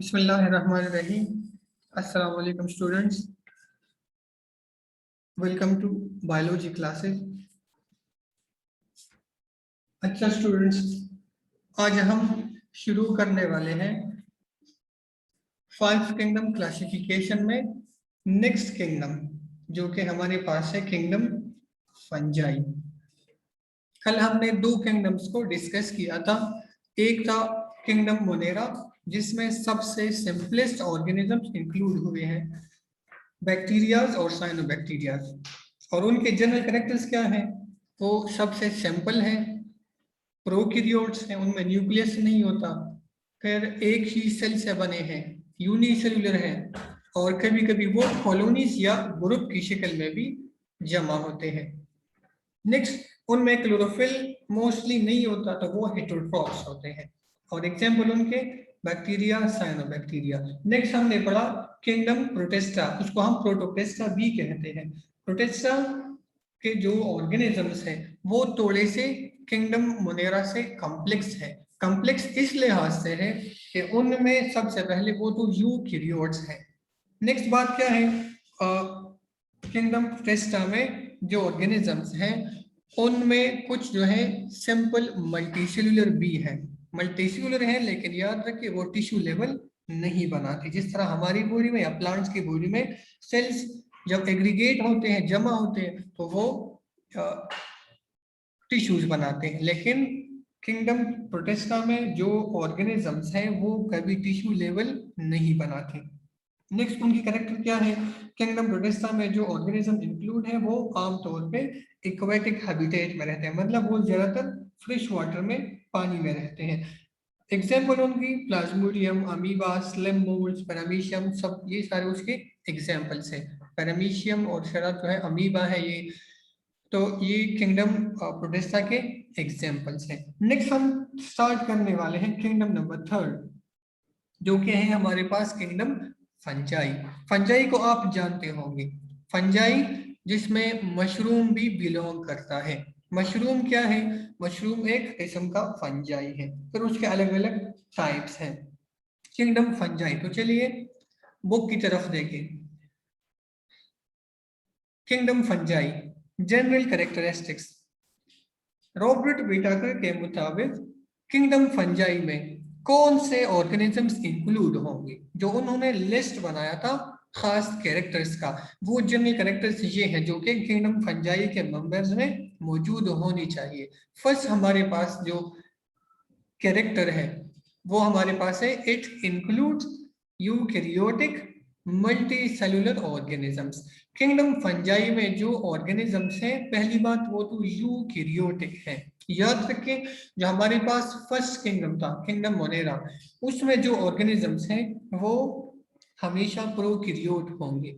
बिस्मिल्लाहिर्रहमानिर्रहीम। अस्सलाम वालेकुम students, welcome to biology classes. अच्छा स्टूडेंट्स, आज हम शुरू करने वाले हैं 5 किंगडम क्लासिफिकेशन में नेक्स्ट किंगडम, जो कि हमारे पास है किंगडम फंजाई। कल हमने 2 किंगडम्स को डिस्कस किया था। एक था किंगडम मोनेरा, जिसमें सबसे सिंपलेस्ट ऑर्गेनिजम्स इंक्लूड हुए हैं, बैक्टीरियाज और साइनोबैक्टीरियाज। और उनके जनरल कैरेक्टर्स क्या हैं? वो सबसे सिंपल है, प्रोकैरियोट्स हैं, उनमें न्यूक्लियस नहीं होता, फिर एक ही सेल से बने हैं, यूनिसेलुलर है, और कभी कभी वो कॉलोनीज या ग्रुप की शक्ल में भी जमा होते हैं। नेक्स्ट, उनमें क्लोरोफिल मोस्टली नहीं होता, तो वो हेटेरोट्रॉप्स होते हैं। और एग्जाम्पल उनके बैक्टीरिया, साइनोबैक्टीरिया। नेक्स्ट हमने पढ़ा किंगडम प्रोटिस्टा, उसको हम प्रोटोप्लेस्टा भी कहते हैं। प्रोटिस्टा के जो ऑर्गेनिजम्स हैं वो थोड़े से किंगडम मोनेरा से कॉम्प्लेक्स है। कॉम्प्लेक्स इस लिहाज से है कि उनमें सबसे पहले वो तो यूकैरियोट्स है। नेक्स्ट बात क्या है, किंगडम प्रोटिस्टा में जो ऑर्गेनिजम्स हैं उनमें कुछ जो है सिंपल मल्टीसेलुलर भी है। मल्टीसेलुलर है लेकिन याद रखिए वो टिश्यू लेवल नहीं बनाते, जिस तरह हमारी बॉडी में या प्लांट्स की बॉडी में सेल्स जब एग्रीगेट होते हैं, जमा होते हैं, तो वो टिश्यूज बनाते हैं। लेकिन किंगडम प्रोटिस्टा में जो ऑर्गेनिजम्स हैं वो कभी टिश्यू लेवल नहीं बनाते। नेक्स्ट उनकी कैरेक्टर क्या है? किंगडम प्रोटिस्टा में जो ऑर्गेनिज्म इंक्लूड है वो आमतौर पे एक्वेटिक हैबिटेट में रहते हैं, मतलब वो ज्यादातर फ्रेश वाटर में, पानी में रहते हैं। एग्जाम्पल उनकी Plasmodium, amoeba, slim moulds, paramecium, सब ये सारे उसके एग्जाम्पल्स हैं। पैरामीशियम और शरद जो है अमीबा है ये, तो ये किंगडम प्रोटिस्टा के एग्जाम्पल्स हैं। नेक्स्ट हम स्टार्ट करने वाले हैं किंगडम नंबर 3, जो कि है हमारे पास किंगडम फंजाई। फंजाई को आप जानते होंगे, फंजाई जिसमें मशरूम भी बिलोंग करता है। मशरूम क्या है? मशरूम एक किस्म का फंजाई है, फिर उसके अलग अलग टाइप्स हैं। किंगडम फंजाई, तो चलिए बुक की तरफ देखें। Kingdom fungi general characteristics, Robert Whittaker के मुताबिक किंगडम फंजाई में कौन से ऑर्गेनिजम्स इंक्लूड होंगे? जो उन्होंने लिस्ट बनाया था खास कैरेक्टर्स का, वो जनरल कैरेक्टर्स ये हैं जो कि किंगडम फंजाई के मेंबर्स में मौजूद होनी चाहिए। फर्स्ट हमारे पास जो कैरेक्टर है वो हमारे पास है, it includes eukaryotic multicellular organisms. Kingdom fungi में जो ऑर्गेनिजम्स हैं, पहली बात वो तो यूकैरियोटिक है। याद रखें, जो हमारे पास फर्स्ट किंगडम था किंगडम मोनेरा, उसमें जो ऑर्गेनिजम्स हैं वो हमेशा प्रोकैरियोट होंगे।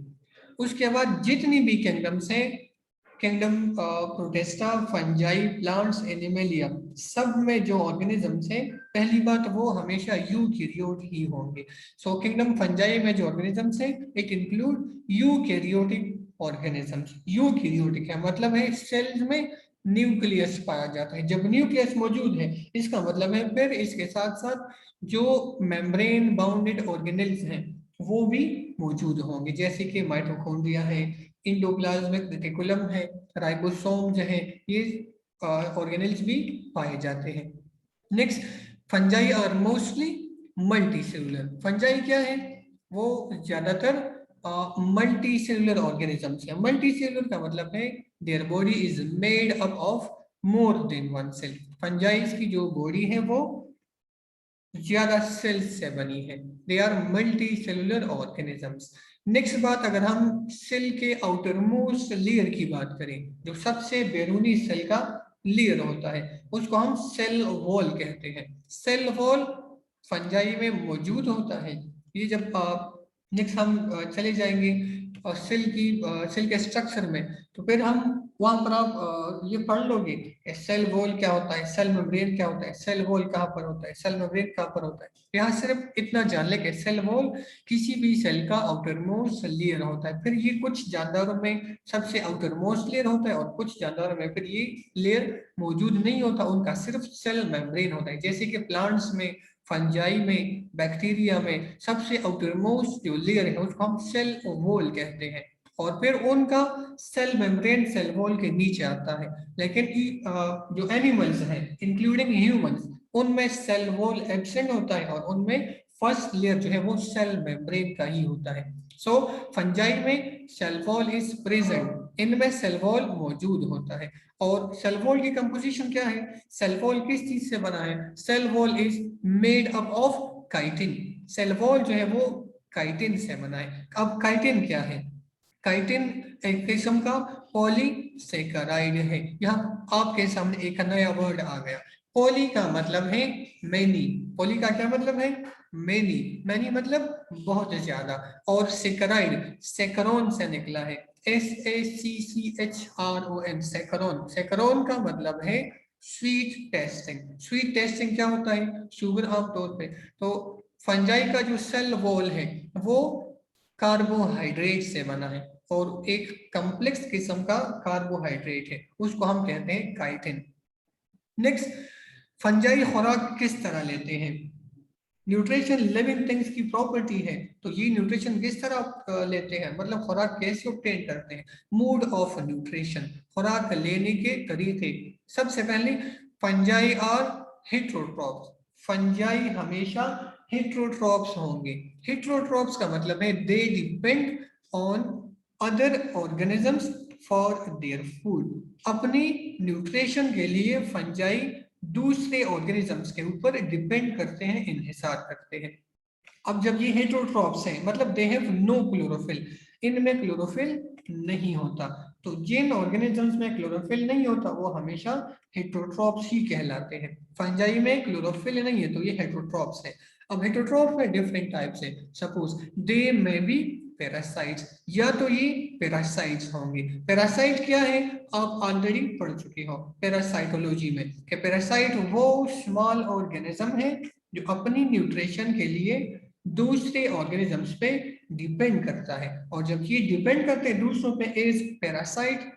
उसके बाद जितनी भी किंगडम्स हैं, kingdom protista, fungi, plants, Animalia, सब में जो ऑर्गेनिजम्स हैं, पहली बात वो हमेशा यूकैरियोट ही होंगे। सो किंगडम फंजाई में जो ऑर्गेनिजम्स हैं, it include eukaryotic organisms. Eukaryotic है मतलब है सेल्स में न्यूक्लियस पाया जाता है। जब न्यूक्लियस मौजूद है इसका मतलब है फिर इसके साथ साथ जो मेम्ब्रेन बाउंडेड ऑर्गेनेल्स हैं वो भी मौजूद होंगे, जैसे कि माइटोकॉन्ड्रिया है, इंडोप्लाज्मिक रेटिकुलम है, राइबोसोम जो है, ये ऑर्गेनेल्स भी पाए जाते हैं। Next, fungi are mostly multi cellular. Fungi क्या है? वो ज्यादातर मल्टी सेलुलर ऑर्गेनिजम्स है। मल्टी सेलुलर का मतलब है their body is made up of more than one cell. Fungi की जो बॉडी है वो ज्यादा सेल्स से बनी है। They are multi cellular organisms. Next बात, अगर हम सेल के आउटर मोस्ट लेयर की बात करें, जो सबसे बैरूनी सेल का लेयर होता है, उसको हम सेल वॉल कहते हैं। सेल वॉल फंजाई में मौजूद होता है। ये जब नेक्स्ट हम चले जाएंगे सेल के स्ट्रक्चर में, तो फिर हम वहां पर आप ये पढ़ लोगे सेल वॉल क्या होता है, सेल मेम्ब्रेन क्या होता है, सेल वॉल कहाँ पर होता है, सेल मेम्ब्रेन कहाँ पर होता है। यहाँ सिर्फ इतना जान ले कि सेल वॉल किसी भी सेल का आउटर मोस्ट लेयर होता है। फिर ये कुछ जानदारों में सबसे आउटर मोस्ट लेयर होता है और कुछ जानदारों में फिर ये लेयर मौजूद नहीं होता, उनका सिर्फ सेल मेम्ब्रेन होता है। जैसे कि प्लांट्स में फंजाई में, बैक्टीरिया में सबसे आउटरमोस्ट जो लेयर है उसको हम सेल वॉल कहते हैं, और फिर उनका सेल मेम्ब्रेन सेल वॉल के नीचे आता है। लेकिन जो एनिमल्स हैं इंक्लूडिंग ह्यूमंस, उनमें सेल वॉल एब्सेंट होता है और उनमें फर्स्ट लेयर जो है वो सेल मेम्ब्रेन का ही होता है। सो फंजाई में सेल वॉल इज प्रेजेंट, इनमें सेल वॉल मौजूद होता है। और सेल वॉल की कंपोजिशन क्या है, सेल वॉल किस चीज से बना है, cell wall is made up of chitin. Cell wall जो है वो काइटिन से बना है। अब काइटिन क्या है, काइटिन एक किस्म का पॉलीसेकेराइड है। यहाँ आपके सामने एक नया वर्ड आ गया, पॉली का मतलब है मेनी, पॉली का क्या मतलब है, मेनी, मेनी मतलब बहुत ज्यादा, और सेकेराइड सेकरोन से निकला है, SACCHRON, सेकरोन। सेकरोन का मतलब है स्वीट टेस्टिंग। स्वीट टेस्टिंग क्या होता है, शुगर आमतौर पे। तो फंजाई का जो सेल वॉल है वो कार्बोहाइड्रेट से बना है, और एक कॉम्प्लेक्स किस्म का कार्बोहाइड्रेट है, उसको हम कहते हैं काइटिन। नेक्स्ट, फंजाई खुराक किस तरह लेते हैं, न्यूट्रिशन लिविंग थिंग्स की प्रॉपर्टी है, तो ये न्यूट्रिशन किस तरह लेते हैं, मतलब खुराक कैसे ऑब्टेन करते हैं। मूड ऑफ न्यूट्रिशन, खुराक लेने के तरीके। सबसे पहले फंजाई आर हेट्रोट्रॉप्स, फंजाई हमेशा हेट्रोट्रॉप्स होंगे। हेट्रोट्रॉप्स का मतलब है they depend on other organisms for their food. अपनी न्यूट्रिशन के लिए फंजाई दूसरे ऑर्गेनिजम्स के ऊपर डिपेंड करते हैं, इन्हिसार करते हैं। अब जब ये हेट्रोट्रॉप्स हैं मतलब दे हैव नो क्लोरोफिल, इनमें क्लोरोफिल नहीं होता, तो जिन ऑर्गेनिजम्स में क्लोरोफिल नहीं होता वो हमेशा हेट्रोट्रॉप्स ही कहलाते हैं। फंजाई में क्लोरोफिल नहीं है तो ये हेट्रोट्रॉप्स है। अब हेट्रोट्रॉप में डिफरेंट टाइप्स है, suppose they may be parasites, या तो ये पैरासाइट्स होंगे। पैरासाइट क्या है आप ऑलरेडी पढ़ चुके हो पैरासाइटोलॉजी में, कि पैरासाइट वो स्मॉल ऑर्गेनिज्म है जो अपनी न्यूट्रिशन के लिए दूसरे ऑर्गेनिजम्स पे डिपेंड करता है, और जब ये डिपेंड करते हैं दूसरों पे एज पैरासाइट,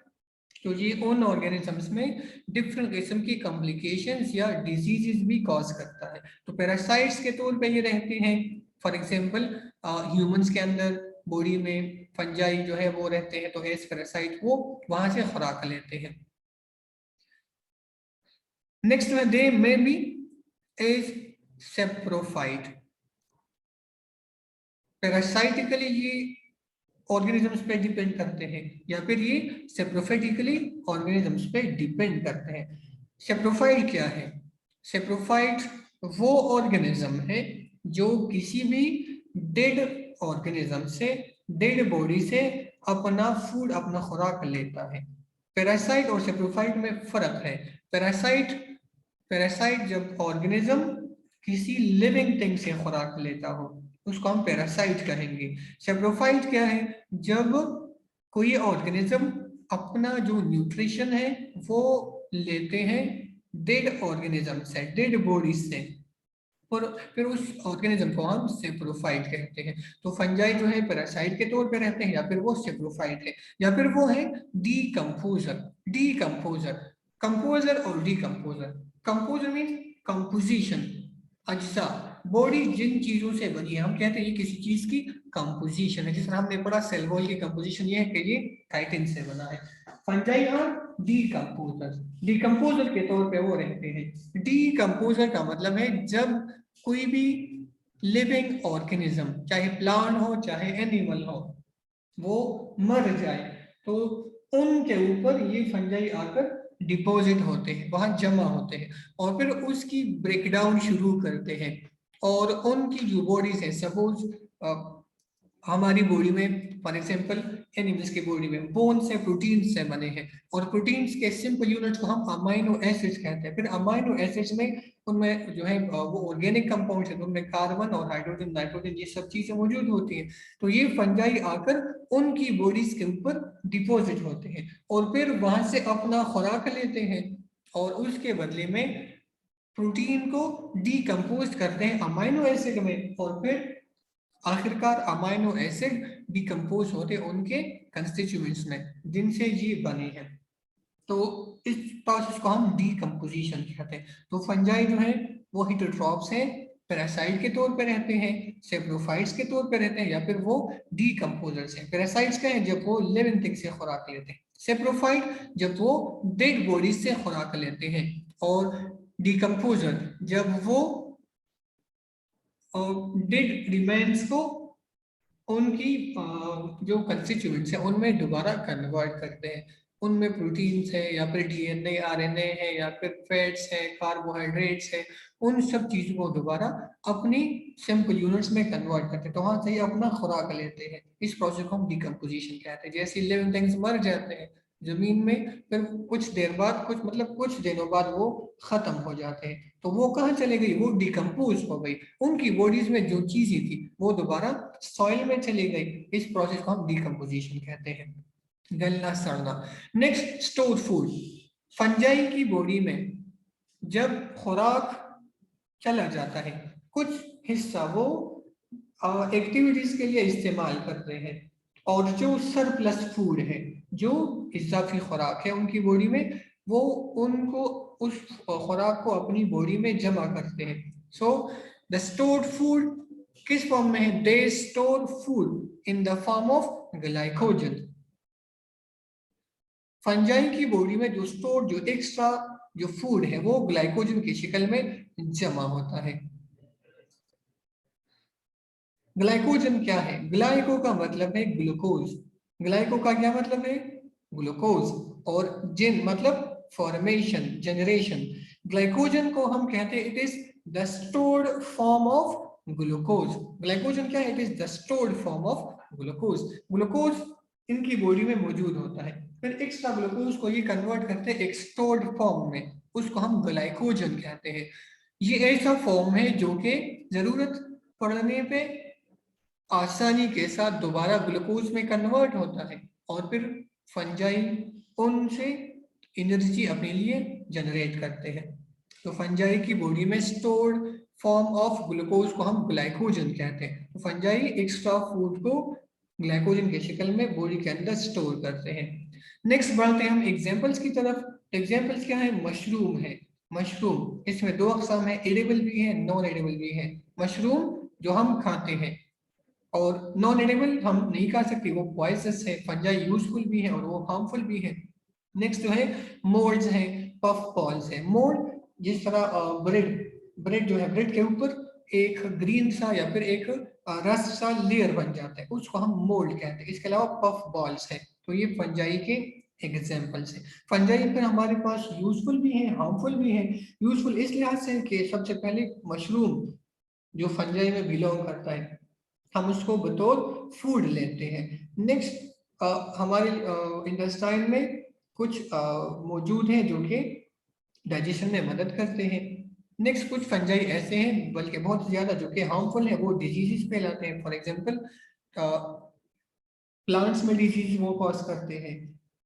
तो ये उन ऑर्गेनिजम्स में डिफरेंट किस्म की कॉम्प्लिकेशंस या डिजीजेस भी कॉज करता है। तो पैरासाइट्स के तौर पे ये रहते हैं, फॉर एग्जांपल ह्यूमंस के अंदर बॉडी में फंजाई जो है वो रहते हैं, तो एज पैरासाइट वो वहां से खुराक लेते हैं। नेक्स्ट में दे मे बी एज सेप्रोफाइट, पैरासाइटिकली ये ऑर्गेनिजम्स पे डिपेंड करते हैं, या फिर ये सेप्रोफाइटिकली ऑर्गेनिजम्स पे डिपेंड करते हैं। सेप्रोफाइट क्या है, सेप्रोफाइट वो ऑर्गेनिज्म है जो किसी भी डेड ऑर्गेनिज्म से, डेड बॉडी से अपना फूड, अपना खुराक लेता है। पैरासाइट और सेप्रोफाइट में फर्क है। पैरासाइट, पैरासाइट जब ऑर्गेनिज्म किसी लिविंग थिंग से खुराक लेता हो उसको हम पैरासाइट कहेंगे। सेप्रोफाइट क्या है, जब कोई ऑर्गेनिज्म अपना जो न्यूट्रिशन है वो लेते हैं डेड ऑर्गेनिज्म से, डेड बॉडी से, और फिर उस ऑर्गेनिज्म को हम सेप्रोफाइट कहते हैं। तो फंजाई जो है पैरासाइट के तौर पे रहते हैं, या फिर वो सेप्रोफाइट है, या फिर वो है डीकम्पोजर। डीकम्पोजर, कंपोजर और डीकम्पोजर। कंपोजर मीन कंपोजिशन, अज्जा, बॉडी जिन चीजों से बनी है हम कहते हैं ये किसी चीज की कंपोजिशन है। जिस तरह हमने पढ़ा सेल वॉल की कंपोजिशन ये है कि ये काइटिन से बना है। फंजाई और डीकम्पोजर, डीकम्पोजर के तौर पे वो रहते हैं। डीकम्पोजर का मतलब है जब कोई भी लिविंग ऑर्गेनिज्म, चाहे प्लांट हो चाहे एनिमल हो, वो मर जाए तो उनके ऊपर ये फंजाई आकर डिपॉजिट होते हैं, वहां जमा होते हैं, और फिर उसकी ब्रेकडाउन शुरू करते हैं, और उनकी जो बॉडीज है, सपोज हमारी बॉडी में फॉर एग्जांपल एनिमल्स की बॉडी में बोन से प्रोटीन से बने हैं, और प्रोटीन्स के सिंपल यूनिट्स को हम अमाइनो एसिड्स कहते हैं। फिर अमाइनो एसिड्स में उनमें जो है वो ऑर्गेनिक कंपाउंड्स है, तो उनमें कार्बन और हाइड्रोजन नाइट्रोजन ये सब चीजें मौजूद होती हैं। तो ये फंजाई आकर उनकी बॉडीज के ऊपर डिपॉजिट होते हैं, और फिर वहां से अपना खुराक लेते हैं, और उसके बदले में प्रोटीन को डीकम्पोज करते हैं अमाइनो एसिड में, और फिर आखिरकार अमाइनो एसिड डिकम्पोज होते उनके कंस्टिट्यूएंट्स में जिनसे ये बने हैं। तो इस प्रोसेस को हम डीकम्पोजिशन कहते हैं। तो फंजाई जो है वो हेटेरोट्रॉप्स हैं, पैरासाइट के तौर पे रहते हैं, सेप्रोफाइट्स के तौर पे रहते हैं, या फिर वो डीकम्पोजर्स हैं। पैरासाइट्स क्या है? जब वो लिविंग थिंग से खुराक लेते हैं। सेप्रोफाइट जब वो डेड बॉडीज से खुराक लेते हैं। और डीकम्पोजर जब वो डेड रिमेन्स को उनकी जो कंस्टिट्यूएंट्स है उनमें दोबारा कन्वर्ट करते हैं। उनमें प्रोटीन्स है, या फिर डीएनए आरएनए है, या फिर फैट्स है, कार्बोहाइड्रेट्स है, उन सब चीजों को दोबारा अपनी सिंपल यूनिट्स में कन्वर्ट करते हैं, तो वहां से ही अपना खुराक लेते हैं। इस प्रोसेस को हम डिकम्पोजिशन कहते हैं। जैसे लिविंग थिंग्स मर जाते हैं जमीन में, फिर कुछ देर बाद, कुछ दिनों बाद वो खत्म हो जाते हैं, तो वो कहाँ चले गई? वो डिकम्पोज हो गई। उनकी बॉडीज में जो चीजें थी वो दोबारा सॉइल में चली गई। इस प्रोसेस को हम डिकम्पोजिशन कहते हैं, गलना सड़ना। Next, store food. फंजाई की बॉडी में जब खुराक चला जाता है, कुछ हिस्सा वो एक्टिविटीज के लिए इस्तेमाल करते हैं, और जो सरप्लस फूड है, जो इजाफी खुराक है उनकी बॉडी में, वो उनको उस खुराक को अपनी बॉडी में जमा करते हैं। सो द स्टोर्ड फूड किस फॉर्म में है? They store food in the form of glycogen. Fungi की बॉडी में जो स्टोर, जो एक्स्ट्रा जो फूड है, वो ग्लाइकोजन की शक्ल में जमा होता है। ग्लाइकोजन क्या है? ग्लाइको का मतलब है ग्लूकोज। ग्लाइको का क्या मतलब है? ग्लूकोज। और जिन मतलब फॉर्मेशन, जनरेशन। ग्लाइकोजन को हम कहते हैं it is the stored form of glucose. Glycogen क्या है? It is the stored form of glucose. Glucose इनकी बॉडी में मौजूद होता है, फिर एक्स्ट्रा ग्लूकोज को ये कन्वर्ट करते हैं एक स्टोर्ड फॉर्म में, उसको हम ग्लाइकोजन कहते हैं। ये ऐसा फॉर्म है जो कि जरूरत पड़ने पे आसानी के साथ दोबारा ग्लूकोज में कन्वर्ट होता है, और फिर फंजाई उनसे एनर्जी अपने लिए जनरेट करते हैं। तो फंजाई की बॉडी में स्टोर्ड फॉर्म ऑफ ग्लूकोज को हम ग्लाइकोजन कहते हैं। तो फंजाई एक्स्ट्रा फूड को ग्लाइकोजन के शक्ल में बॉडी के अंदर स्टोर करते हैं। नेक्स्ट बढ़ते हैं हम एग्जांपल्स की तरफ। एग्जांपल्स क्या है? मशरूम है। मशरूम, इसमें दो अकसाम है, एडिबल भी है, नॉन एडिबल भी है। मशरूम जो हम खाते हैं, और नॉन एडिबल हम नहीं खा सकते, वो पॉइजनस है। फंजाई यूजफुल भी है और वो हार्मफुल भी है। नेक्स्ट जो है मोल्ड्स है, पफ बॉल्स है। मोल्ड जिस तरह ब्रेड, ब्रेड जो है, ब्रेड के ऊपर एक ग्रीन सा या फिर एक रस्ट सा लेयर बन जाता है, उसको हम मोल्ड कहते हैं। इसके अलावा पफ बॉल्स है। तो ये फंजाई के एग्जाम्पल्स है। फंजाई फिर हमारे पास यूजफुल भी है, हार्मफुल भी है। यूजफुल इस लिहाज से कि सबसे पहले मशरूम जो फंजाई में बिलोंग करता है, हम उसको बतौर फूड लेते हैं। नेक्स्ट हमारे इंटेस्टाइन में कुछ मौजूद हैं जो कि डाइजेशन में मदद करते हैं। नेक्स्ट, कुछ फंजाई ऐसे हैं, बल्कि बहुत ज्यादा, जो कि हार्मफुल है, वो डिजीजेस फैलाते हैं। फॉर एग्जांपल प्लांट्स में डिजीज वो कॉज करते हैं,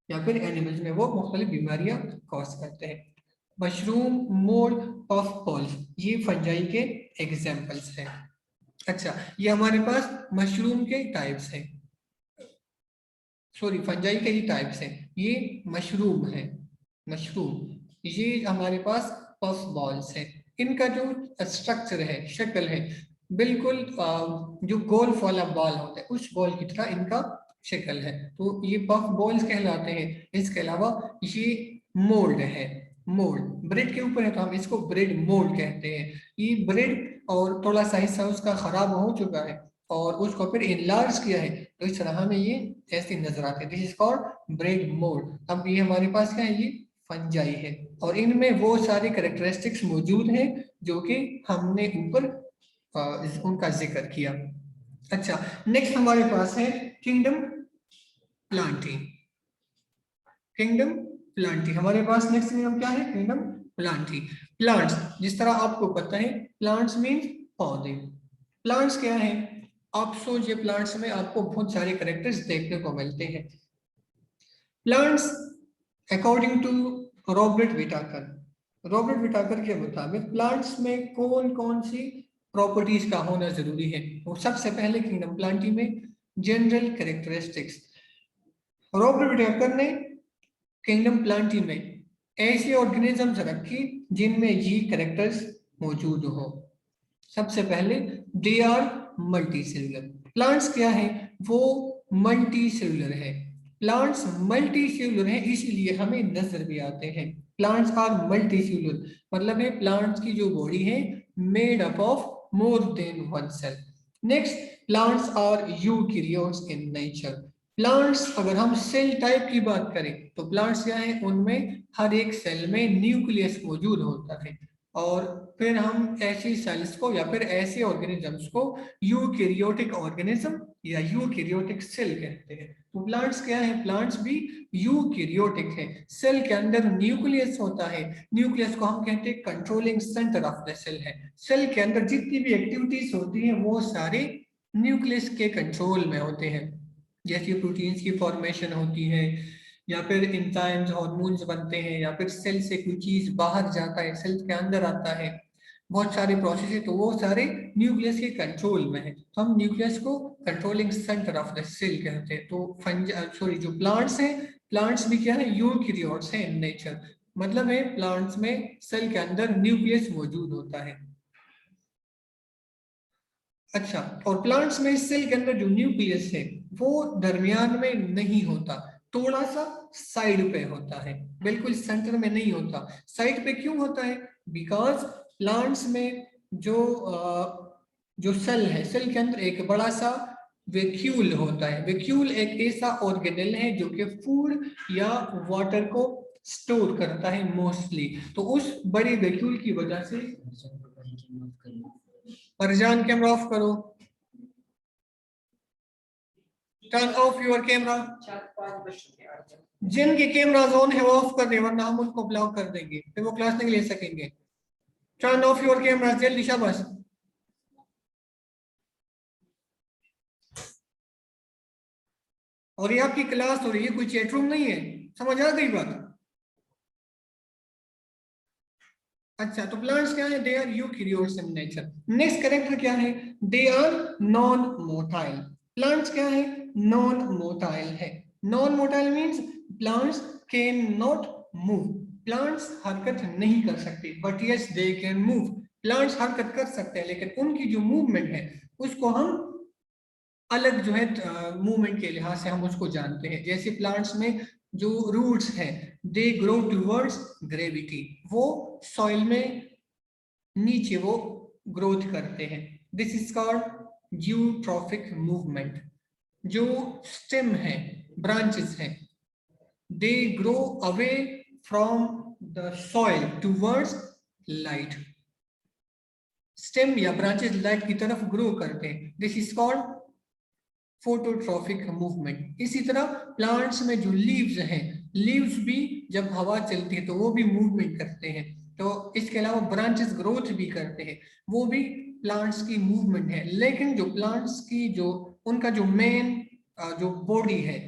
या फिर एनिमल्स में वो मुख्तलिफ बीमारियां कॉज करते हैं। मशरूम, मोल्ड, पफ बॉल्स, ये फंजाई के एग्जाम्पल्स हैं। अच्छा, ये हमारे पास मशरूम के टाइप्स हैं, सॉरी फंजाई के ही टाइप्स हैं। ये मशरूम है, मशरूम। ये हमारे पास पफ बॉल्स है। इनका जो स्ट्रक्चर है, शक्ल है, बिल्कुल जो गोल्फ वाला बॉल होता है उस बॉल की तरह इनका शक्ल है, तो ये पफ बॉल्स कहलाते हैं। इसके अलावा ये मोल्ड है। मोल्ड ब्रेड के ऊपर है, तो हम इसको ब्रेड मोल्ड कहते हैं। ये ब्रेड और थोड़ा सा हिस्सा उसका खराब हो चुका है और उसको फिर इनलार्ज किया है, तो इस तरह हमें ये ऐसे नजर आते हैं। This is called bread mould. अब ये हमारे पास क्या है? ये फंजाई है, और इनमें वो सारे कैरेक्टरिस्टिक्स मौजूद हैं जो कि हमने ऊपर उनका जिक्र किया। अच्छा, नेक्स्ट हमारे पास है किंगडम प्लांटी। किंगडम प्लांटी हमारे पास नेक्स्ट किंगडम क्या है? Kingdom Plantae. प्लांट्स, जिस तरह आपको पता है प्लांट्स मीन्स पौधे। प्लांट्स क्या है? आप सोचिए, प्लांट्स में आपको बहुत सारे कैरेक्टर्स देखने को मिलते हैं। Plants according to Robert Whittaker के मुताबिक प्लांट्स में कौन कौन सी प्रॉपर्टीज का होना जरूरी है? वो सबसे पहले किंगडम प्लांटी में जनरल कैरेक्टरिस्टिक्स। रॉबर्ट विटाकर ने किंगडम प्लांटी में ऐसे ऑर्गेनिजम्स रखी जिनमें ये कैरेक्टर्स मौजूद हो। सबसे पहले they are multi cellular. Plants क्या है, वो मल्टी सेलुलर है। प्लांट्स मल्टी सेलुलर है, इसीलिए हमें नजर भी आते हैं। प्लांट्स आर मल्टी सेलुलर मतलब है प्लांट्स की जो बॉडी है made up of more than one cell. Next, plants are eukaryotes in nature. Plants अगर हम सेल टाइप की बात करें तो प्लांट्स क्या है, उनमें हर एक सेल में न्यूक्लियस मौजूद होता है, और फिर हम ऐसी सेल्स को या फिर ऐसे ऑर्गेनिजम्स को यूकेरियोटिक ऑर्गेनिज्म या यूकेरियोटिक सेल कहते हैं। तो प्लांट्स क्या है, प्लांट्स भी यूकेरियोटिक है। सेल के अंदर न्यूक्लियस होता है, न्यूक्लियस को हम कहते हैं controlling centre of the cell है। सेल के अंदर जितनी भी एक्टिविटीज होती हैं वो सारे न्यूक्लियस के कंट्रोल में होते हैं। जैसे प्रोटीन्स की फॉर्मेशन होती है, या फिर एंजाइम्स हार्मोन्स बनते हैं, या फिर सेल से कोई चीज बाहर जाता है सेल के अंदर आता है, बहुत सारे प्रोसेस है, तो वो सारे न्यूक्लियस के कंट्रोल में है। तो हम न्यूक्लियस को controlling centre of the cell कहते हैं। तो जो प्लांट्स हैं, प्लांट्स भी क्या है, यूकेरियोट्स हैं इन नेचर। मतलब है प्लांट्स में सेल के अंदर न्यूक्लियस मौजूद होता है। अच्छा, और प्लांट्स में सेल के अंदर जो न्यूक्लियस है वो दरमियान में नहीं होता, थोड़ा सा साइड पे होता है, बिल्कुल सेंटर में नहीं होता। साइड पे क्यों होता है, बिकॉज प्लांट्स में जो सेल है, सेल के अंदर एक बड़ा सा वैक्यूल होता है। वैक्यूल एक ऐसा ऑर्गेनेल है जो कि फूड या वाटर को स्टोर करता है मोस्टली। तो उस बड़े वैक्यूल की वजह से, फरजान कैमरा ऑफ करो, टर्न ऑफ योर कैमरा। जिनके कैमराज ऑन है वो ऑफ कर दे, वरना हम उनको ब्लॉक कर देंगे, फिर वो क्लास नहीं ले सकेंगे। टर्न ऑफ योर कैमरा जल्दी, शाबाश। और ये आपकी क्लास हो रही है, कोई चैट रूम नहीं है, समझ आ गई बात। अच्छा, तो प्लांट्स क्या है, they are eukaryotes in nature. Next character क्या है, they are non motile. Plants क्या है, नॉन मोटाइल है। Non motile means plants can not move. Plants हरकत नहीं कर सकते, but yes they can move. Plants हरकत कर सकते हैं, लेकिन उनकी जो मूवमेंट है उसको हम अलग जो है मूवमेंट के लिहाज से हम उसको जानते हैं। जैसे प्लांट्स में जो रूट्स हैं, दे ग्रो टूवर्ड्स ग्रेविटी, वो सॉइल में नीचे वो ग्रोथ करते हैं। This is called eutrophic movement. जो स्टेम है, ब्रांचेस हैं, they grow away from the soil towards light. Stem या ब्रांचेस लाइट की तरफ ग्रो करते हैं, this is called phototrophic movement. इसी तरह प्लांट्स में जो लीव्स हैं, लीव्स भी जब हवा चलती है तो वो भी मूवमेंट करते हैं। तो इसके अलावा ब्रांचेस ग्रोथ भी करते हैं, वो भी प्लांट्स की मूवमेंट है। लेकिन जो प्लांट्स की जो उनका जो मेन जो बॉडी है,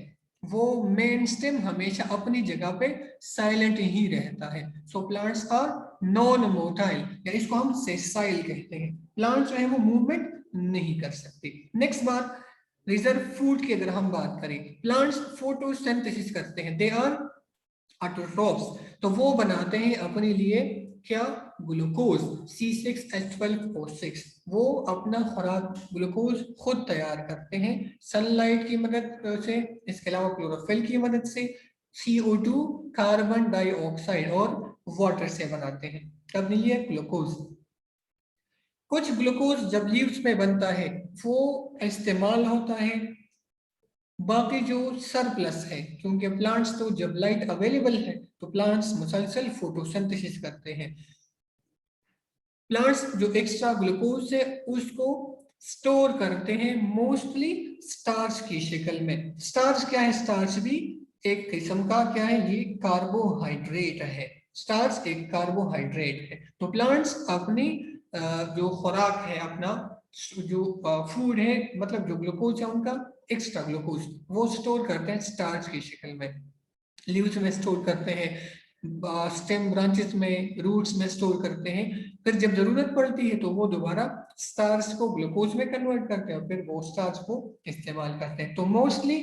वो मेन स्टेम हमेशा अपनी जगह पे साइलेंट ही रहता है। So plants are non motile, या इसको हम सेसाइल कहते हैं। प्लांट्स जो है वो मूवमेंट नहीं कर सकते। नेक्स्ट बात, रिजर्व फूड की अगर हम बात करें, प्लांट्स फोटोसिंथेसिस करते हैं, दे आर ऑटोट्रॉप्स। तो वो बनाते हैं अपने लिए क्या, ग्लूकोज, C6H12O6। वो अपना खुराक ग्लूकोज खुद तैयार करते हैं सनलाइट की मदद से, इसके अलावा क्लोरोफिल की मदद से, CO2 कार्बन डाइऑक्साइड और वाटर से बनाते हैं अपने लिए ग्लूकोज। कुछ ग्लूकोज जब लीव्स में बनता है वो इस्तेमाल होता है, बाकी जो सरप्लस है, क्योंकि प्लांट्स तो जब लाइट अवेलेबल है तो प्लांट्स मुसलसल फोटोसिंथेसिस करते हैं। प्लांट्स जो एक्स्ट्रा ग्लूकोज है उसको स्टोर करते हैं मोस्टली स्टार्च की शक्ल में। स्टार्च क्या है, स्टार्च भी एक किस्म का क्या है, ये कार्बोहाइड्रेट है। स्टार्च एक कार्बोहाइड्रेट है। तो प्लांट्स अपनी जो खुराक है, अपना जो फूड है, मतलब जो ग्लूकोज है उनका एक्स्ट्रा ग्लूकोज, वो स्टोर करते हैं स्टार्च की शक्ल में। लीव्स में स्टोर करते हैं, स्टेम ब्रांचेस में, रूट्स में स्टोर करते हैं। फिर जब जरूरत पड़ती है तो वो दोबारा स्टार्च को ग्लूकोज में कन्वर्ट करते हैं, फिर वो स्टार्च को इस्तेमाल करते हैं। तो मोस्टली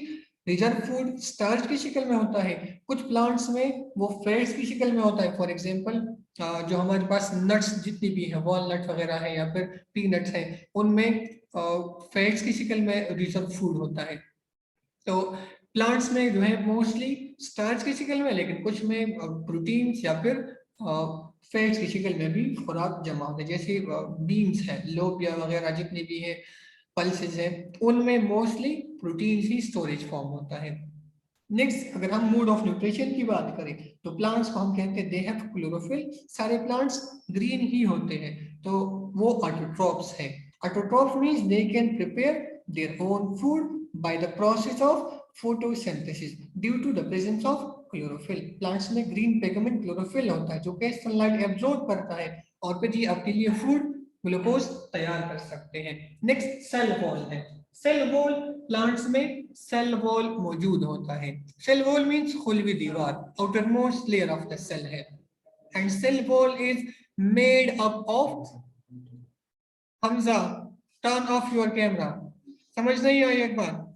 रिजर्व फूड स्टार्च की शक्ल में होता है, कुछ प्लांट्स में वो फैट्स की शक्ल में होता है। फॉर एग्जांपल जो हमारे पास नट्स जितनी भी है, वॉलनट वगैरह है या फिर पीनट्स है, उनमें फैट्स की शक्ल में रिजर्व फूड होता है। तो प्लांट्स में जो है मोस्टली स्टार्च की शक्ल में, लेकिन कुछ में प्रोटीन्स या फिर फैट्स की शक्ल में भी खुराक जमा होते हैं। जैसे बीन्स है, लोबिया वगैरह जितनी भी है, पल्सेस है, उनमें मोस्टली प्रोटीन्स ही स्टोरेज फॉर्म होता है। नेक्स्ट, अगर हम मोड ऑफ न्यूट्रिशन की बात करें तो प्लांट्स को हम कहते हैं दे हैव क्लोरोफिल। सारे प्लांट्स ग्रीन ही होते हैं, तो वो ऑटोट्रॉप्स है। Autotrophs means they can prepare their own food by the process of photosynthesis due to the presence of chlorophyll. Plants में ग्रीन पिगमेंट क्लोरोफिल होता है जो कि सनलाइट एब्जॉर्ब करता है और फिर ये आपके लिए फूड ग्लूकोज तैयार कर सकते हैं। नेक्स्ट, सेल वॉल है। सेल वॉल, प्लांट्स में सेल वॉल मौजूद होता है। सेल वॉल मींस खुलवी दीवार, outermost layer of the cell है। And cell wall is made up of, Hamza turn off your camera, समझ नहीं आई एक बार?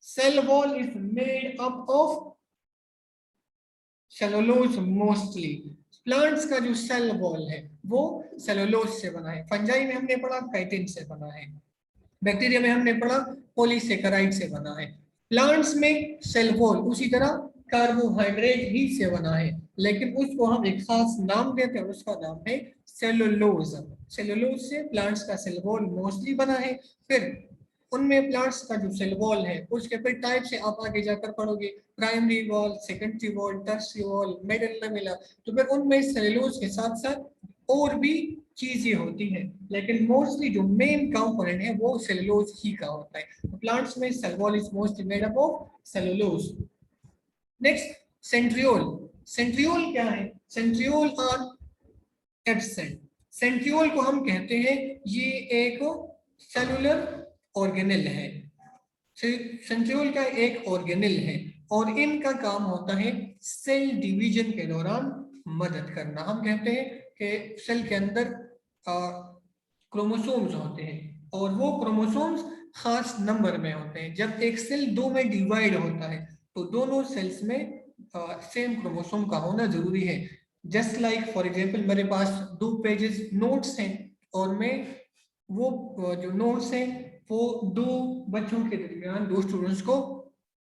Cell wall is made up of cellulose mostly. Plants का जो सेल वॉल है वो सेलुलोज से बना है। फंजाई में हमने पढ़ा काइटिन से बना है। बैक्टीरिया में हमने पढ़ा पॉलीसेकेराइड से बना है। प्लांट्स में सेल वॉल उसी तरह कार्बोहाइड्रेट ही से बना है, लेकिन उसको हम एक खास नाम देते हैं, उसका नाम है सेलुलोज। सेलुलोज से प्लांट्स का सेल वॉल मोस्टली बना है। फिर उनमें प्लांट्स का जो सेल वॉल है उसके फिर टाइप से आप आगे जाकर पढ़ोगे, primary wall, secondary wall, tertiary wall, middle lamella. तो फिर उनमें सेलुलोज के साथ साथ और भी चीजें होती हैं, लेकिन मोस्टली जो मेन कंपोनेंट है वो सेलुलोज ही का होता है। प्लांट्स में cell wall is mostly made up of cellulose. Next, centriole. Centriole क्या है? Centriole are absent. सेंट्रियोल को हम कहते हैं ये एक सेलुलर ऑर्गेनेल है। सेंट्रियोल का एक ऑर्गेनेल है और इनका काम होता है सेल डिवीजन के दौरान मदद करना। हम कहते हैं कि सेल के अंदर क्रोमोसोम्स होते हैं और वो क्रोमोसोम्स खास नंबर में होते हैं। जब एक सेल दो में डिवाइड होता है तो दोनों सेल्स में सेम क्रोमोसोम का होना जरूरी है। जस्ट लाइक फॉर एग्जांपल मेरे पास 2 पेजेस नोट्स हैं और मैं वो जो नोट्स हैं वो 2 बच्चों के दरमियान, 2 स्टूडेंट्स को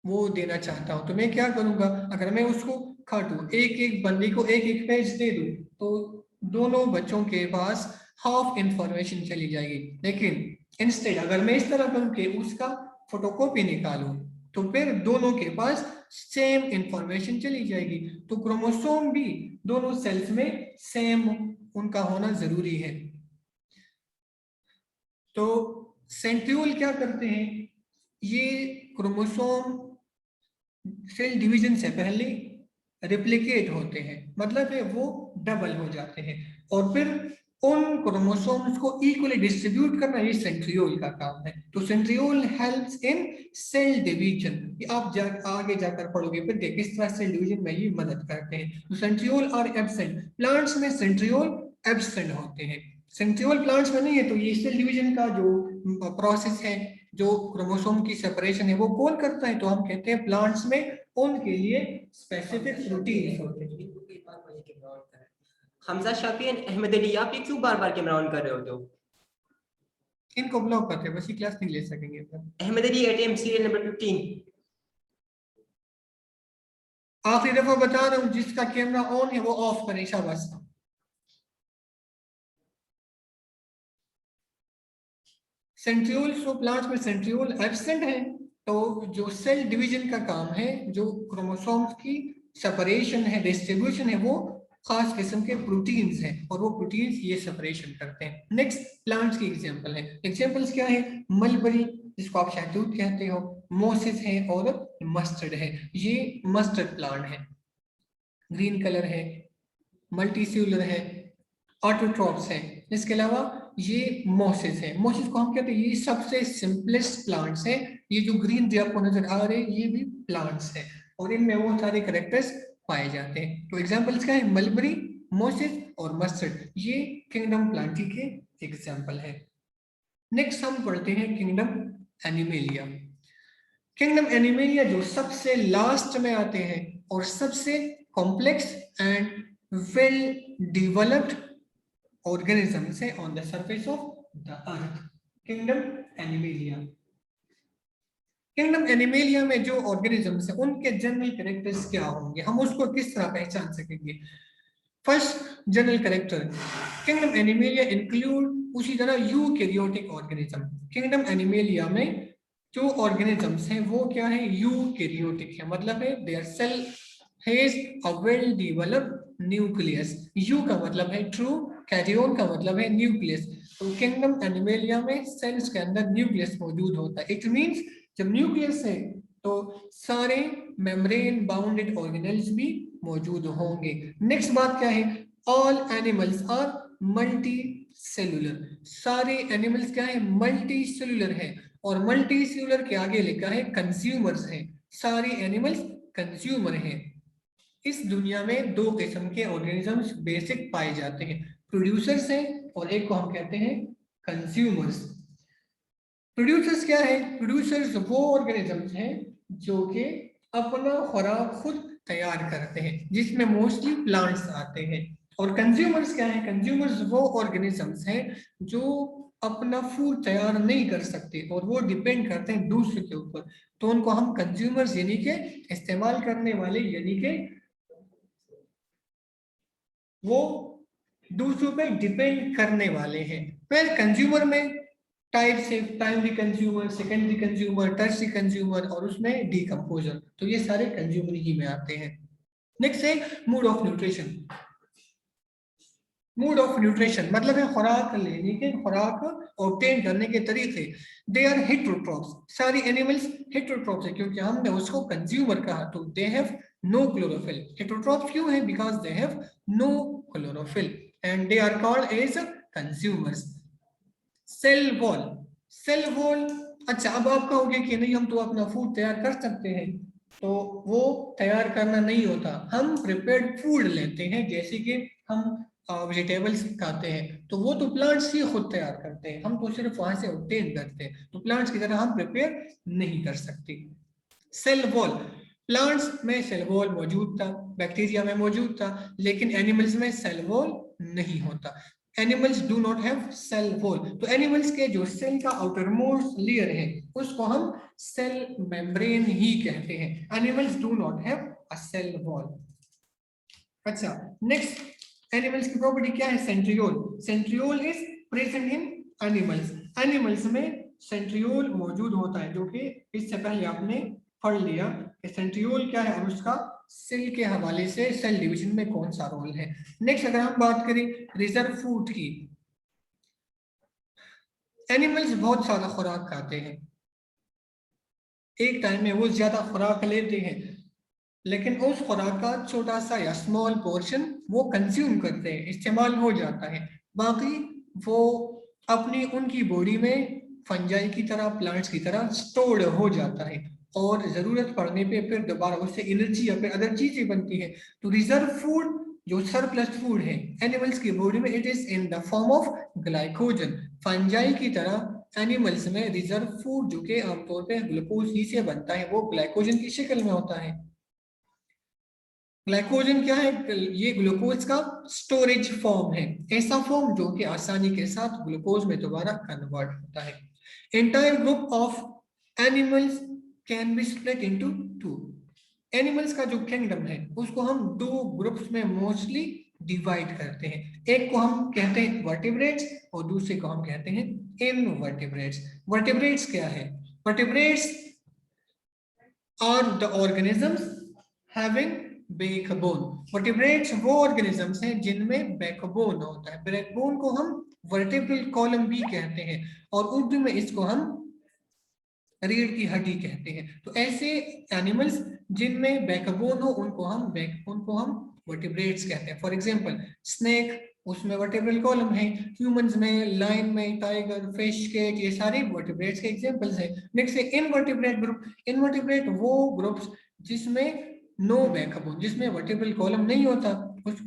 वो देना चाहता हूँ, तो मैं क्या करूंगा? अगर मैं उसको काटूं, एक एक बंदे को एक एक पेज दे दूं, तो दोनों बच्चों के पास हाफ इंफॉर्मेशन चली जाएगी। लेकिन इंस्टेड अगर मैं इस तरह करूं कि उसका फोटोकॉपी निकालूं, तो फिर दोनों के पास सेम इंफॉर्मेशन चली जाएगी। तो क्रोमोसोम भी दोनों सेल्स में सेम उनका होना जरूरी है। तो सेंट्रियोल क्या करते हैं? ये क्रोमोसोम सेल डिवीजन से पहले रिप्लिकेट होते हैं, मतलब है वो डबल हो जाते हैं, और फिर उन क्रोमोसोम्स को इक्वली डिस्ट्रीब्यूट करना ये सेंट्रियोल का काम है। तो centriole helps in cell division. आप आगे जाकर पढ़ोगे फिर किस तरह सेल डिवीजन में ये मदद करते हैं। तो सेंट्रियोल आर एब्सेंट। प्लांट्स में सेंट्रियोल एब्सेंट होते हैं। सेंट्रियोल प्लांट्स में नहीं है, तो ये सेल डिवीजन का जो प्रोसेस है, जो क्रोमोसोम की सेपरेशन है, वो कौन करता है? तो हम कहते हैं प्लांट्स में उनके लिए स्पेसिफिक प्रोटीन होते हैं। हमजा शाफी एंड अहमद अली, आप ये क्यों बार बार कैमरा ऑन कर रहे होते हो? इनको ब्लॉक करते हैं, बस ये क्लास नहीं ले सकेंगे। Ahmad Ali ATM serial number 15। आखिरी दफा बता रहा हूँ, जिसका कैमरा ऑन है वो ऑफ करें, शाबाश। सेंट्रियोल, सो प्लांट्स में सेंट्रियोल एब्सेंट है। तो जो सेल डिवीजन का काम है, जो क्रोमोसोम्स की सेपरेशन है, डिस्ट्रीब्यूशन है, वो खास किस्म के प्रोटीन्स हैं और वो प्रोटीन्स ये सेपरेशन करते हैं। नेक्स्ट, प्लांट्स की एग्जांपल है। एग्जांपल्स क्या है? मलबरी, जिसको आप शहतूत कहते हो, मोसिस है और मस्टर्ड है। ये मस्टर्ड प्लांट है, ग्रीन कलर है, मल्टीसेलुलर है, ऑटोट्रॉप्स है। इसके अलावा ये मोसिस है। मोसिस को हम कहते हैं ये सबसे सिंपलेस्ट प्लांट्स है। ये जो ग्रीन जो आपको नजर आ रहे हैं ये भी प्लांट्स है और इनमें वो सारे कैरेक्टर्स पाए जाते हैं। तो एग्जांपल्स क्या है? मलबरी, मोसिस और मस्टर्ड, ये किंगडम प्लांटी के एग्जांपल है। नेक्स्ट हम पढ़ते हैं किंगडम एनिमेलिया। किंगडम एनिमेलिया जो सबसे लास्ट में आते हैं और सबसे complex and well developed organisms है on the surface of the earth. Kingdom Animalia. Kingdom animalia में जो ऑर्गेनिजम्स है उनके जनरल कैरेक्टर्स क्या होंगे, हम उसको किस तरह पहचान सकेंगे? First general character, kingdom animalia include उसी तरह यूकैरियोटिक ऑर्गेनिज्म. किंगडम एनिमेलिया में जो ऑर्गेनिजम्स हैं वो क्या है? यूकैरियोटिक है, मतलब है their cell has a well developed nucleus. U का मतलब है ट्रू, कैरियोन का मतलब है न्यूक्लियस. तो किंगडम एनिमेलिया में सेल्स के अंदर न्यूक्लियस मौजूद होता है. इट मींस जब न्यूक्लियस है तो सारे मेम्ब्रेन बाउंडेड ऑर्गेनेल्स भी मौजूद होंगे. नेक्स्ट बात क्या है? All animals are multi cellular. सारे एनिमल्स क्या है? मल्टी सेलुलर है. और मल्टी सेलुलर के आगे लिखा है कंज्यूमर्स है. सारे एनिमल्स कंज्यूमर हैं. इस दुनिया में दो किस्म के ऑर्गेनिजम्स बेसिक पाए जाते हैं, प्रोड्यूसर्स हैं और एक को हम कहते हैं कंज्यूमर्स. प्रोड्यूसर्स क्या है? प्रोड्यूसर्स वो ऑर्गेनिजम्स हैं जो कि अपना खुराक खुद तैयार करते हैं, जिसमें मोस्टली प्लांट्स आते हैं. और कंज्यूमर्स क्या है? कंज्यूमर्स वो ऑर्गेनिजम्स हैं जो अपना फूड तैयार नहीं कर सकते और वो डिपेंड करते हैं दूसरे के ऊपर. तो उनको हम कंज्यूमर्स यानी के इस्तेमाल करने वाले, यानी के वो दूसरों पे डिपेंड करने वाले हैं. फिर कंज्यूमर में टाइप से primary consumer, secondary consumer, tertiary consumer और उसमें डीकंपोजर. तो ये सारे कंज्यूमर ही में आते हैं. नेक्स्ट है mode of nutrition. Mode of nutrition मतलब है खुराक लेने के, खुराक ऑब्टेन करने के तरीके. They are heterotrophs. सारी एनिमल्स हेटेरोट्रॉप्स है क्योंकि हमने उसको कंज्यूमर कहा. तो they have no chlorophyll. Heterotrophs क्यों है? Because they have no chlorophyll and they are called as consumers. Cell wall. Cell wall, अच्छा अब आप कहोगे कि नहीं हम तो अपना फूड तैयार कर सकते हैं. तो वो तैयार करना नहीं होता. हम प्रिपेयर्ड फूड लेते हैं, जैसे कि हम वेजिटेबल्स खाते हैं तो वो तो प्लांट्स ही खुद तैयार करते हैं, हम तो सिर्फ वहां से ऑब्टेन करते हैं. तो प्लांट्स की तरह हम प्रिपेयर नहीं कर सकते. सेल वॉल, प्लांट्स में सेल वॉल मौजूद था, बैक्टीरिया में मौजूद था, लेकिन एनिमल्स में सेल वॉल नहीं होता. Animals do not have cell wall. तो एनिमल्स के जो सेल का आउटर मोस्ट लेयर है उसको हम सेल मेम्ब्रेन ही कहते हैं. Animals do not have a cell wall. अच्छा, नेक्स्ट एनिमल्स की प्रॉपर्टी क्या है? Centriole. Centriole is present in animals. Animals में सेंट्रियोल मौजूद होता है, जो कि इससे पहले आपने पढ़ लिया कि सेंट्रियोल क्या है और उसका सेल के हवाले से सेल डिवीजन में कौन सा रोल है. नेक्स्ट अगर हम बात करें रिजर्व फूड की, एनिमल्स बहुत सारा खुराक खाते हैं, एक टाइम में वो ज्यादा खुराक लेते हैं, लेकिन उस खुराक का छोटा सा या स्मॉल पोर्शन वो कंज्यूम करते हैं, इस्तेमाल हो जाता है. बाकी वो अपनी उनकी बॉडी में फंजाई की तरह, प्लांट्स की तरह स्टोर्ड हो जाता है और जरूरत पड़ने पे फिर दोबारा उससे एनर्जी या फिर अदर चीजें बनती है. तो रिजर्व फूड जो सरप्लस फूड है एनिमल्स की बॉडी में, it is in the form of glycogen. Fungi की तरह एनिमल्स में रिजर्व फूड जो कि आमतौर पे ग्लूकोज ही से बनता है वो ग्लाइकोजन की शक्ल में होता है. ग्लाइकोजन क्या है? ये ग्लूकोज का स्टोरेज फॉर्म है, ऐसा फॉर्म जो कि आसानी के साथ ग्लूकोज में दोबारा कन्वर्ट होता है. Entire group of animals can be split into two. Animals का जो किंगडम है उसको हम दो ग्रुप्स में मोस्टली डिवाइड करते हैं. एक को हम कहते हैं वर्टिब्रेट्स और दूसरे को हम कहते हैं इनवर्टिब्रेट्स. वर्टिब्रेट्स क्या है? Vertebrates are the organisms having backbone. Vertebrates वो ऑर्गेनिजम्स हैं जिनमें बैकबोन होता है. बैकबोन को हम वर्टिब्रल कॉलम भी कहते हैं और उर्दू में इसको हम रीढ़ की हड्डी कहते हैं. तो ऐसे एनिमल्स जिनमें बैकबोन हो उनको हम वर्टिब्रेट्स कहते हैं. फॉर एग्जांपल स्नेक, उसमें वर्टिब्रल कॉलम है. ह्यूमंस में, लायन में, टाइगर, फिश, कैट, ये सारे वर्टिब्रेट्स के एग्जांपल्स हैं. नेक्स्ट है इनवर्टिब्रेट ग्रुप. इनवर्टिब्रेट वो ग्रुप्स जिसमें नो बैकबोन, जिसमें वर्टिब्रल कॉलम नहीं होता,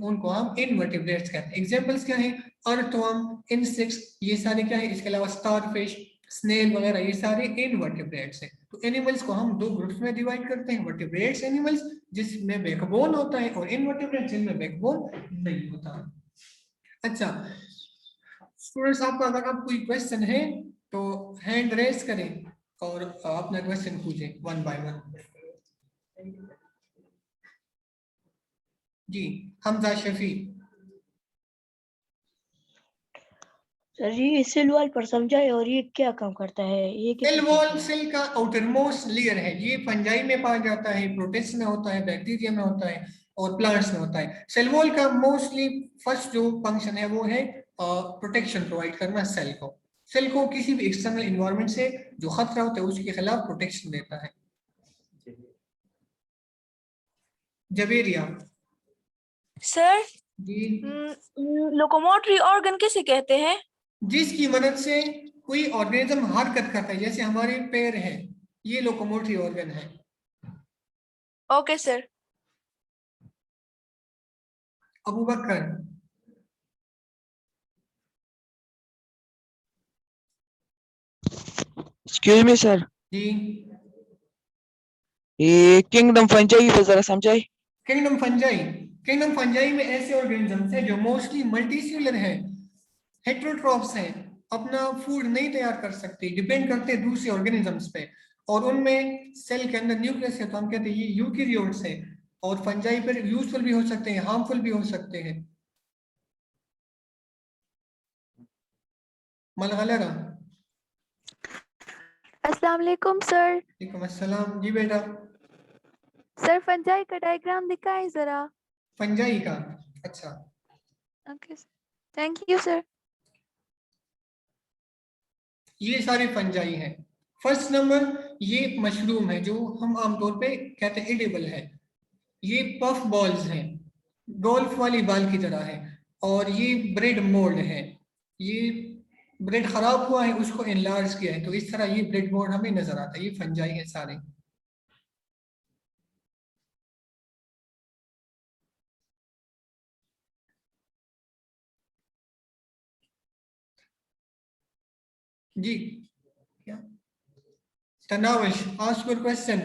उनको हम इनवर्टिब्रेट्स कहते हैं. एग्जांपल्स क्या है? अर्थवर्म, इंसेक्ट्स, ये सारे क्या है? इसके अलावा स्टारफिश, स्नेल वगैरह ये सारे इनवर्टिब्रेट्स हैं। तो एनिमल्स को हम दो ग्रुप्स में डिवाइड करते हैं, वर्टिब्रेट्स एनिमल्स जिसमें बैकबोन होता है, और इनवर्टिब्रेट्स जिनमें बैकबोन नहीं होता। अच्छा स्टूडेंट्स, आपका अगर आप कोई क्वेश्चन है तो हैंड रेस करें और अपना क्वेश्चन पूछें वन बाय वन। जी हमजा शफी। सर ये सेल वॉल पर समझाए और ये क्या काम करता है, ये सेल किस वॉल सेल का आउटर मोस्ट लेयर है, ये फंजाई में पाया जाता है, प्रोटिस्ट में होता है, बैक्टीरिया में होता है और प्लांट्स में होता है। सेल वॉल का मोस्टली फर्स्ट जो फंक्शन है वो है प्रोटेक्शन प्रोवाइड करना सेल को। सेल को किसी भी एक्सटर्नल इन्वायरमेंट से जो खतरा होता है उसके खिलाफ प्रोटेक्शन देता है। जवेरिया। सर जी लोकोमोटरी ऑर्गन किसे कहते हैं? जिसकी मदद से कोई ऑर्गेनिज्म हरकत करता है, जैसे हमारे पैर है, ये लोकोमोटरी ऑर्गन है। Okay sir. Abu Bakar. Excuse me sir, जी ये किंगडम फंजाई पे जरा समझाइए। Kingdom fungi. किंगडम फंजाई में ऐसे ऑर्गेनिजम्स हैं जो मोस्टली मल्टीसेलुलर हैं, हेटेरोट्रॉप्स हैं, अपना फूड नहीं तैयार कर सकते, डिपेंड करते हैं दूसरे ऑर्गेनिजम्स पे, और उनमें सेल के अंदर न्यूक्लियस है, तो हम कहते हैं ये यूकेरियोट्स है। और फंजाई पर यूजफुल भी हो सकते हैं, हार्मफुल भी हो सकते हैं। मलगलरा। अस्सलाम वालेकुम सर। वालेकुम अस्सलाम। जी बेटा। सर फंजाई का डायग्राम दिखाएं जरा। फंजाई का, अच्छा ओके थैंक यू सर। ये सारे फंजाई हैं। फर्स्ट नंबर ये मशरूम है जो हम आमतौर पे कहते हैं एडिबल है। ये पफ बॉल्स हैं, गोल्फ वाली बाल की तरह है। और ये ब्रेड मोल्ड है, ये ब्रेड खराब हुआ है उसको एनलार्ज किया है, तो इस तरह ये ब्रेड मोल्ड हमें नजर आता है। ये फंजाई है सारे। जी क्या तनावश, ask your question.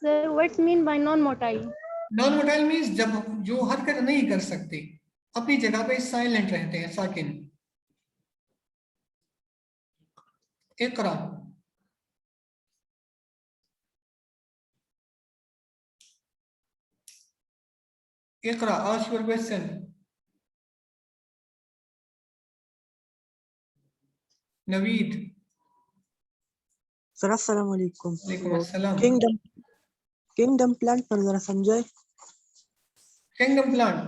Sir, what's mean by non-motile? Non motile means जब जो हरकत नहीं कर सकते, अपनी जगह पे साइलेंट रहते हैं, साकिन। Iqra. Iqra, ask your question. Naveed. Sir अस्सलाम वालेकुम। वालेकुम अस्सलाम। किंगडम प्लांट पर जरा समझाए। Kingdom plant.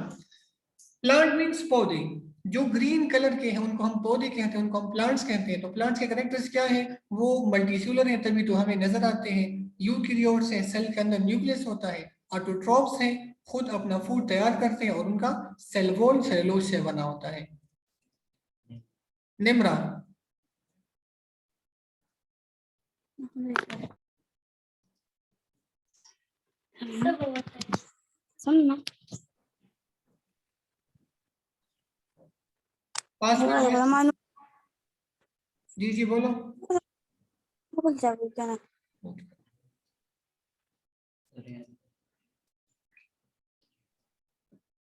प्लांट मीन्स पौधे, जो ग्रीन कलर के हैं उनको हम पौधे कहते हैं, उनको हम प्लांट्स कहते हैं। तो प्लांट्स के कैरेक्टर्स क्या है? वो मल्टीसेलुलर है तभी तो हमें नजर आते हैं। यूकेरियोट्स है, सेल के अंदर न्यूक्लियस होता है। ऑटोट्रॉप्स हैं, खुद अपना फूड तैयार करते हैं, और उनका सेल वॉल सेलुलोज से बना होता है। निम्रा। पासवर्ड। जी जी बोलो।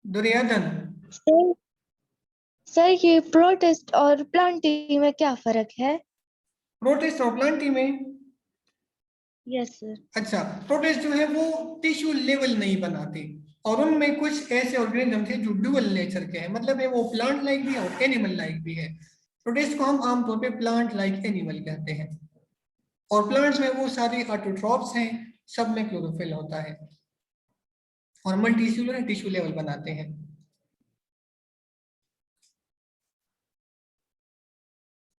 दुर्योधन। सर ये प्रोटिस्ट और प्लांटी में क्या फर्क है? प्रोटिस्ट और प्लांटी में, यस सर। अच्छा प्रोटिस्ट जो है वो टिश्यू लेवल नहीं बनाते, और उनमें कुछ ऐसे ऑर्गेनिज्म थे जो डुअल नेचर के हैं, मतलब है वो प्लांट लाइक भी है और एनिमल लाइक भी है। प्रोटिस्ट को हम आमतौर पे प्लांट लाइक एनिमल कहते हैं। और प्लांट्स में वो सारे ऑटोट्रॉप्स हैं, सब में क्लोरोफिल होता है, और मल्टीसेलुलर टिश्यू लेवल बनाते हैं।